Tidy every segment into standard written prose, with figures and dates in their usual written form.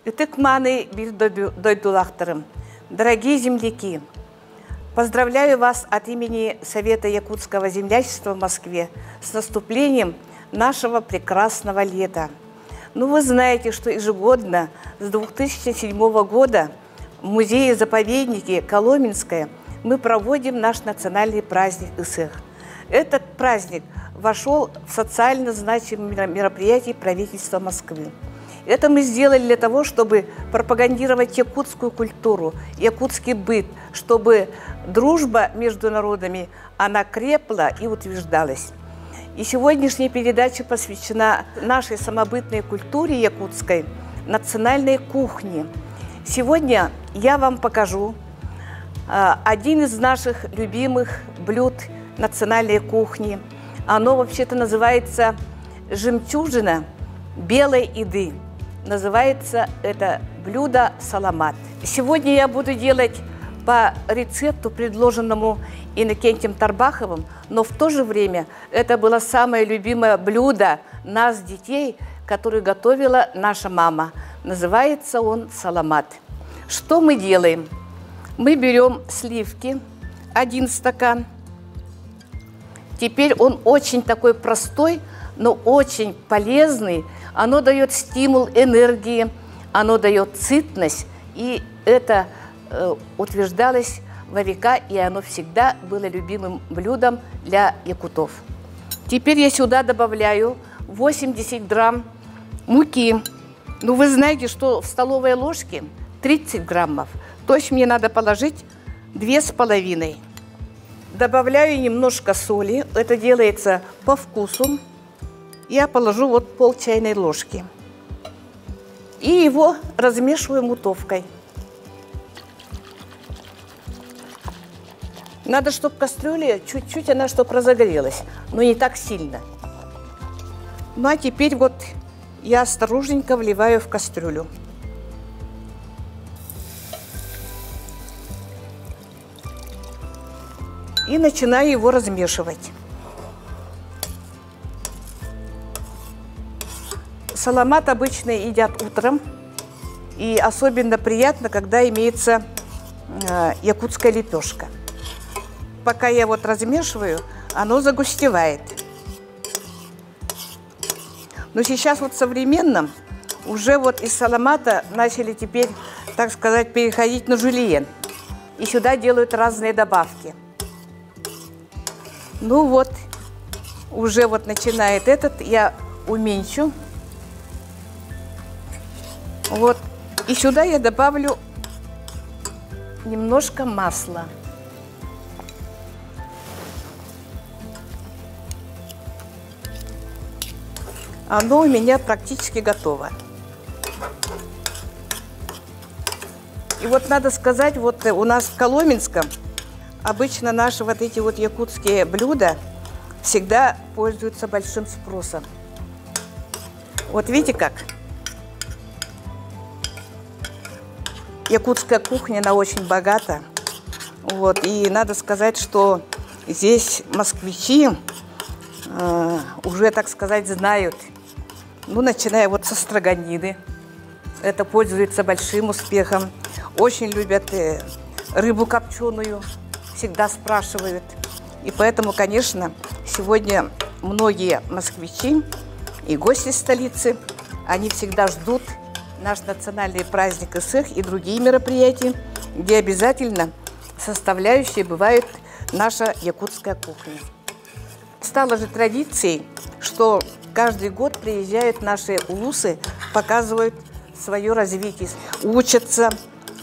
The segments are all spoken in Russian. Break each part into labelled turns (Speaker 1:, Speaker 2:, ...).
Speaker 1: Итыкманы бир дойдулахтарым. Дорогие земляки, поздравляю вас от имени Совета Якутского землячества в Москве с наступлением нашего прекрасного лета. Ну, вы знаете, что ежегодно с 2007 года в музее-заповеднике Коломенское мы проводим наш национальный праздник Ысых. Этот праздник вошел в социально значимые мероприятия правительства Москвы. Это мы сделали для того, чтобы пропагандировать якутскую культуру, якутский быт, чтобы дружба между народами, она крепла и утверждалась. И сегодняшняя передача посвящена нашей самобытной культуре якутской, национальной кухне. Сегодня я вам покажу один из наших любимых блюд национальной кухни. Оно вообще-то называется жемчужина белой еды. Называется это блюдо саламат. Сегодня я буду делать по рецепту, предложенному Иннокентием Тарбаховым, но в то же время это было самое любимое блюдо нас, детей, которое готовила наша мама. Называется он саламат. Что мы делаем? Мы берем сливки, 1 стакан. Теперь он очень такой простой, но очень полезный. Оно дает стимул энергии, оно дает сытность, и это утверждалось во века, и оно всегда было любимым блюдом для якутов. Теперь я сюда добавляю 80 грамм муки. Ну, вы знаете, что в столовой ложке 30 граммов. То есть мне надо положить 2,5. Добавляю немножко соли. Это делается по вкусу. Я положу вот пол чайной ложки. И его размешиваю мутовкой. Надо, чтобы кастрюля чуть-чуть она чтобы разогрелась, но не так сильно. Ну а теперь вот я осторожненько вливаю в кастрюлю. И начинаю его размешивать. Саламат обычно едят утром, и особенно приятно, когда имеется якутская лепешка. Пока я вот размешиваю, оно загустевает. Но сейчас вот современно уже вот из саламата начали теперь, так сказать, переходить на жульен. И сюда делают разные добавки. Ну вот, уже вот начинает этот, я уменьшу. Вот, и сюда я добавлю немножко масла. Оно у меня практически готово. И вот надо сказать, вот у нас в Коломенском обычно наши вот эти вот якутские блюда всегда пользуются большим спросом. Вот видите как? Якутская кухня, она очень богата. Вот, и надо сказать, что здесь москвичи уже, так сказать, знают. Ну, начиная вот со строганины. Это пользуется большим успехом. Очень любят рыбу копченую. Всегда спрашивают. И поэтому, конечно, сегодня многие москвичи и гости столицы, они всегда ждут наш национальный праздник Ысых и другие мероприятия, где обязательно составляющей бывает наша якутская кухня. Стало же традицией, что каждый год приезжают наши улусы, показывают свое развитие, учатся,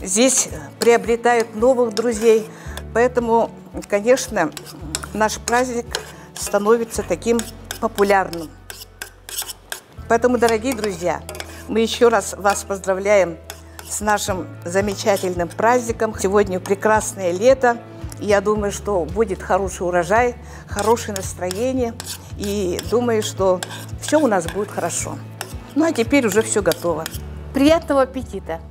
Speaker 1: здесь приобретают новых друзей. Поэтому, конечно, наш праздник становится таким популярным. Поэтому, дорогие друзья, мы еще раз вас поздравляем с нашим замечательным праздником. Сегодня прекрасное лето. И я думаю, что будет хороший урожай, хорошее настроение. И думаю, что все у нас будет хорошо. Ну а теперь уже все готово. Приятного аппетита!